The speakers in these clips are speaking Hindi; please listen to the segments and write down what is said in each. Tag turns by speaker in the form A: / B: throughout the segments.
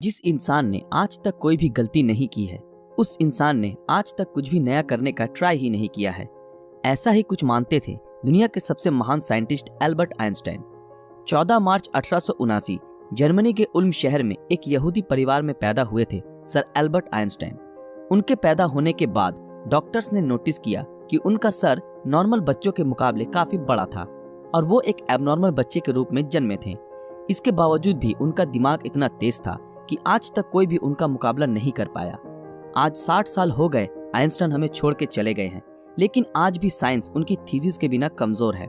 A: जिस इंसान ने आज तक कोई भी गलती नहीं की है, उस इंसान ने आज तक कुछ भी नया करने का ट्राई ही नहीं किया है। ऐसा ही कुछ मानते थे दुनिया के सबसे महान साइंटिस्ट एल्बर्ट आइंस्टाइन। 14 मार्च 1879 जर्मनी के उल्म शहर में एक यहूदी परिवार में पैदा हुए थे सर एल्बर्ट आइंस्टाइन। उनके पैदा होने के बाद डॉक्टर्स ने नोटिस किया कि उनका सर नॉर्मल बच्चों के मुकाबले काफी बड़ा था और वो एक एबनॉर्मल बच्चे के रूप में जन्मे थे। इसके बावजूद भी उनका दिमाग इतना तेज था कि आज तक कोई भी उनका मुकाबला नहीं कर पाया। आज 60 साल हो गए आइंस्टाइन हमें छोड़ के चले गए हैं, लेकिन आज भी साइंस उनकी थीसिस के बिना कमजोर है।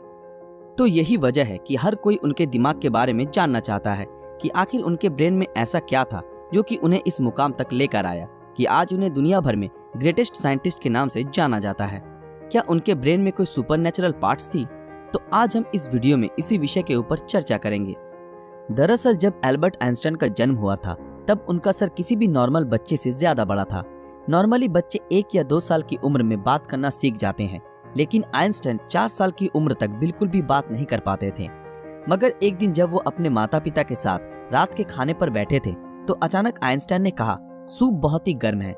A: तो यही वजह है कि हर कोई उनके दिमाग के बारे में जानना चाहता है कि आखिर उनके ब्रेन में ऐसा क्या था जो कि उन्हें इस मुकाम तक लेकर आया कि आज उन्हें दुनिया भर में ग्रेटेस्ट साइंटिस्ट के नाम से जाना जाता है। क्या उनके ब्रेन में कोई सुपरनैचुरल पार्ट्स थी? तो आज हम इस वीडियो में इसी विषय के ऊपर चर्चा करेंगे। दरअसल जब एल्बर्ट आइंस्टाइन का जन्म हुआ था तब उनका सर किसी भी नॉर्मल बच्चे से ज्यादा बड़ा था। नॉर्मली बच्चे 1 या 2 साल की उम्र में बात करना सीख जाते हैं, लेकिन आइंस्टाइन 4 साल की उम्र तक बिल्कुल भी बात नहीं कर पाते थे। मगर एक दिन जब वो अपने माता पिता के साथ रात के खाने पर बैठे थे तो अचानक आइंस्टाइन ने कहा, सूप बहुत ही गर्म है।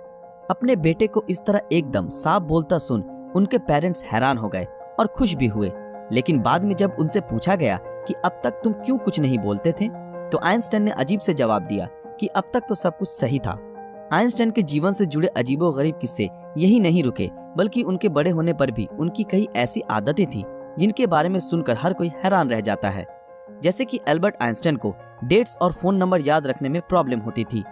A: अपने बेटे को इस तरह एकदम साफ बोलता सुन उनके पेरेंट्स हैरान हो गए और खुश भी हुए। लेकिन बाद में जब उनसे पूछा गया कि अब तक तुम क्यों कुछ नहीं बोलते थे, तो आइंस्टाइन ने अजीब से जवाब दिया कि अब तक तो सब कुछ सही था। आइंस्टाइन के जीवन से जुड़े अजीबोगरीब किस्से यही नहीं रुके, बल्कि उनके बड़े होने पर भी उनकी कई ऐसी आदतें थी जिनके बारे में सुनकर हर कोई हैरान रह जाता है। जैसे कि एल्बर्ट आइंस्टाइन को डेट्स और फोन नंबर याद रखने में प्रॉब्लम होती थी,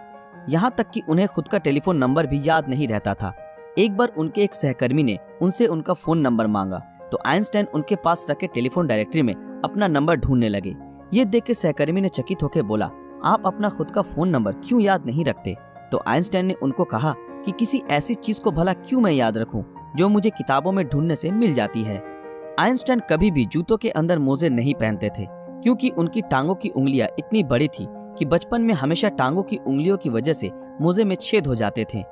A: यहाँ तक कि उन्हें खुद का टेलीफोन नंबर भी याद नहीं रहता था। एक बार उनके एक सहकर्मी ने उनसे उनका फोन नंबर मांगा तो आइंस्टाइन उनके पास रखे टेलीफोन डायरेक्टरी में अपना नंबर ढूंढने लगे। ये देख के सहकर्मी ने चकित होकर बोला, आप अपना खुद का फोन नंबर क्यों याद नहीं रखते? तो आइंस्टाइन ने उनको कहा कि किसी ऐसी चीज को भला क्यों मैं याद रखूं जो मुझे किताबों में ढूंढने से मिल जाती है। आइंस्टाइन कभी भी जूतों के अंदर मोजे नहीं पहनते थे, क्योंकि उनकी टांगों की उंगलियां इतनी बड़ी थी कि बचपन में हमेशा टांगों की उंगलियों की वजह से मोजे में छेद हो जाते थे।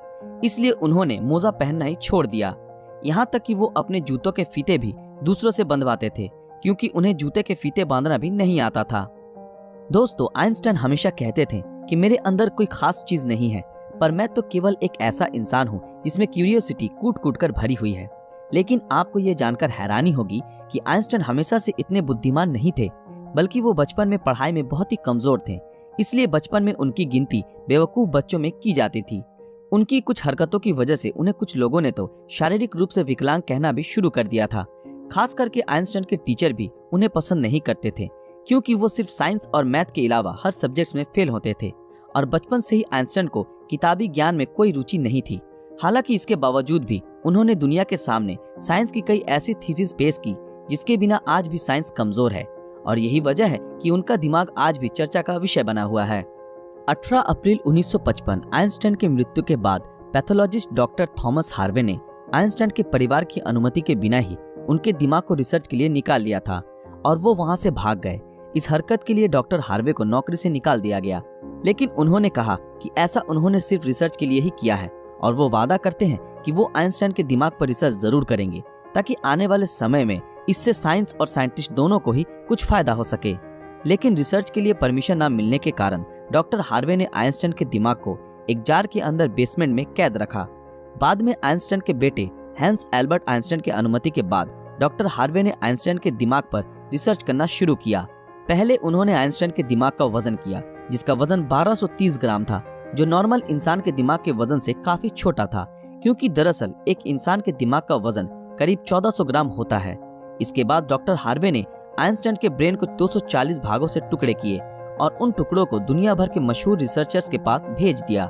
A: इसलिए उन्होंने मोजा पहनना ही छोड़ दिया। यहाँ तक कि वो अपने जूतों के फीते भी दूसरों से बंधवाते थे, क्योंकि उन्हें जूते के फीते बांधना भी नहीं आता था। दोस्तों, आइंस्टाइन हमेशा कहते थे कि मेरे अंदर कोई खास चीज नहीं है, पर मैं तो केवल एक ऐसा इंसान हूँ जिसमें क्यूरियोसिटी कूट कूट कर भरी हुई है। लेकिन आपको ये जानकर हैरानी होगी कि आइंस्टाइन हमेशा से इतने बुद्धिमान नहीं थे, बल्कि वो बचपन में पढ़ाई में बहुत ही कमजोर थे। इसलिए बचपन में उनकी गिनती बेवकूफ बच्चों में की जाती थी। उनकी कुछ हरकतों की वजह से उन्हें कुछ लोगों ने तो शारीरिक रूप से विकलांग कहना भी शुरू कर दिया था। खास करके आइंस्टाइन के टीचर भी उन्हें पसंद नहीं करते थे, क्योंकि वो सिर्फ साइंस और मैथ के अलावा हर सब्जेक्ट्स में फेल होते थे और बचपन से ही आइंस्टाइन को किताबी ज्ञान में कोई रुचि नहीं थी। हालांकि इसके बावजूद भी उन्होंने दुनिया के सामने साइंस की कई ऐसी थीसिस पेश की जिसके बिना आज भी साइंस कमजोर है, और यही वजह है कि उनका दिमाग आज भी चर्चा का विषय बना हुआ है। 18 अप्रैल 1955 आइंस्टाइन की मृत्यु के बाद पैथोलॉजिस्ट डॉक्टर थॉमस हार्वे ने आइंस्टाइन के परिवार की अनुमति के बिना ही उनके दिमाग को रिसर्च के लिए निकाल लिया था और वो वहां से भाग गए। इस हरकत के लिए डॉक्टर हार्वे को नौकरी से निकाल दिया गया, लेकिन उन्होंने कहा कि ऐसा उन्होंने सिर्फ रिसर्च के लिए ही किया है और वो वादा करते हैं कि वो आइंस्टाइन के दिमाग पर रिसर्च जरूर करेंगे ताकि आने वाले समय में इससे साइंस और साइंटिस्ट दोनों को ही कुछ फायदा हो सके। लेकिन रिसर्च के लिए परमिशन न मिलने के कारण डॉक्टर हार्वे ने आइंस्टाइन के दिमाग को एक जार के अंदर बेसमेंट में कैद रखा। बाद में आइंस्टाइन के बेटे हैंस एल्बर्ट आइंस्टाइन की अनुमति के बाद डॉक्टर हार्वे ने आइंस्टाइन के दिमाग पर रिसर्च करना शुरू किया। पहले उन्होंने आइंस्टाइन के दिमाग का वजन किया, जिसका वजन 1230 ग्राम था, जो नॉर्मल इंसान के दिमाग के वजन से काफी छोटा था, क्योंकि दरअसल एक इंसान के दिमाग का वजन करीब 1400 ग्राम होता है। इसके बाद डॉक्टर हार्वे ने आइंस्टाइन के ब्रेन को 240 भागों से टुकड़े किए और उन टुकड़ों को दुनिया भर के मशहूर रिसर्चर्स के पास भेज दिया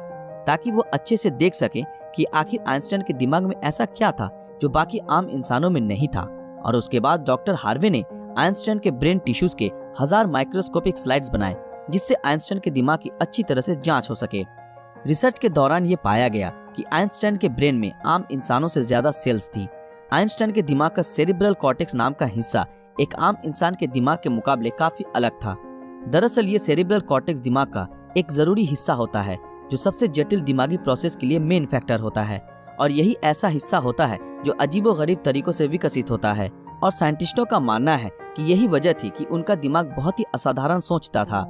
A: ताकि वो अच्छे से देख सके कि आखिर आइंस्टाइन के दिमाग में ऐसा क्या था जो बाकी आम इंसानों में नहीं था। और उसके बाद डॉक्टर हार्वे ने आइंस्टाइन के ब्रेन टिश्यूज के 1000 माइक्रोस्कोपिक स्लाइड्स बनाए, जिससे आइंस्टाइन के दिमाग की अच्छी तरह से जांच हो सके। रिसर्च के दौरान ये पाया गया कि आइंस्टाइन के ब्रेन में आम इंसानों से ज्यादा सेल्स थी। आइंस्टाइन के दिमाग का सेरिब्रल कॉर्टेक्स नाम का हिस्सा एक आम इंसान के दिमाग के मुकाबले काफी अलग था। दरअसल ये सेरिब्रल कॉर्टेक्स दिमाग का एक जरूरी हिस्सा होता है जो सबसे जटिल दिमागी प्रोसेस के लिए मेन फैक्टर होता है, और यही ऐसा हिस्सा होता है जो अजीबोगरीब तरीकों से विकसित होता है। और साइंटिस्टों का मानना है कि यही वजह थी कि उनका दिमाग बहुत ही असाधारण सोचता था।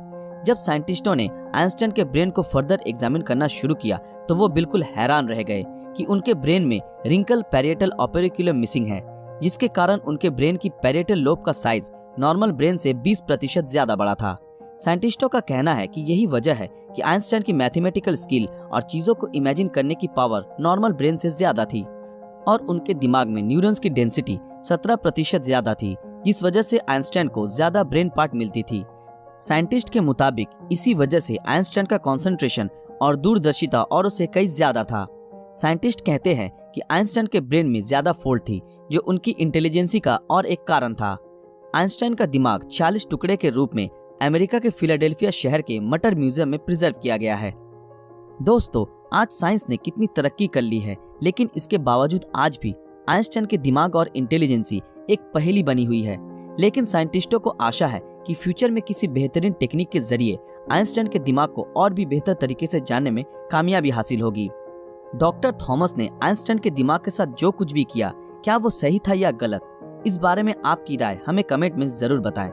A: जब साइंटिस्टों ने आइंस्टाइन के ब्रेन को फर्दर एग्जामिन करना शुरू किया तो वो बिल्कुल हैरान रह गए कि उनके ब्रेन में रिंकल पैरिएटल ओपेरिकुलम मिसिंग है, जिसके कारण उनके ब्रेन की पैरिएटल लोब का साइज नॉर्मल ब्रेन से 20% ज्यादा बड़ा था। साइंटिस्टों का कहना है कि यही वजह है कि आइंस्टाइन की मैथमेटिकल स्किल और चीजों को इमेजिन करने की पावर नॉर्मल ब्रेन से ज्यादा थी और उनके दिमाग में न्यूरॉन्स की डेंसिटी 17% ज्यादा थी, जिस वजह से आइंस्टाइन को ज्यादा ब्रेन पार्ट मिलती थी। साइंटिस्ट के मुताबिक इसी वजह से आइंस्टाइन का कंसंट्रेशन और दूरदर्शिता और उससे कई ज्यादा था। साइंटिस्ट कहते हैं कि आइंस्टाइन के ब्रेन में ज्यादा फॉल्ट थी, जो उनकी इंटेलिजेंसी का और एक कारण था। आइंस्टाइन का दिमाग 40 टुकड़े के रूप में अमेरिका के फिलाडेल्फिया शहर के मटर म्यूजियम में प्रिजर्व किया गया है। दोस्तों, आज साइंस ने कितनी तरक्की कर ली है, लेकिन इसके बावजूद आज भी आइंस्टाइन के दिमाग और इंटेलिजेंसी एक पहेली बनी हुई है। लेकिन साइंटिस्टों को आशा है कि फ्यूचर में किसी बेहतरीन टेक्निक के जरिए आइंस्टाइन के दिमाग को और भी बेहतर तरीके से जानने में कामयाबी हासिल होगी। डॉक्टर थॉमस ने आइंस्टाइन के दिमाग के साथ जो कुछ भी किया, क्या वो सही था या गलत? इस बारे में आपकी राय हमें कमेंट में जरूर बताएं।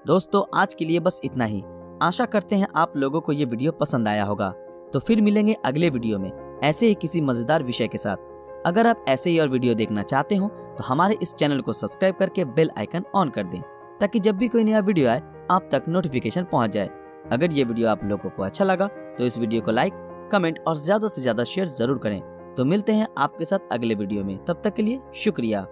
A: दोस्तों, आज के लिए बस इतना ही। आशा करते हैं आप लोगों को ये वीडियो पसंद आया होगा। तो फिर मिलेंगे अगले वीडियो में ऐसे ही किसी मजेदार विषय के साथ। अगर आप ऐसे ही और वीडियो देखना चाहते हो तो हमारे इस चैनल को सब्सक्राइब करके बेल आइकन ऑन कर दें, ताकि जब भी कोई नया वीडियो आए आप तक नोटिफिकेशन पहुंच जाए। अगर ये वीडियो आप लोगों को अच्छा लगा तो इस वीडियो को लाइक, कमेंट और ज्यादा से ज्यादा शेयर जरूर करें। तो मिलते हैं आपके साथ अगले वीडियो में, तब तक के लिए शुक्रिया।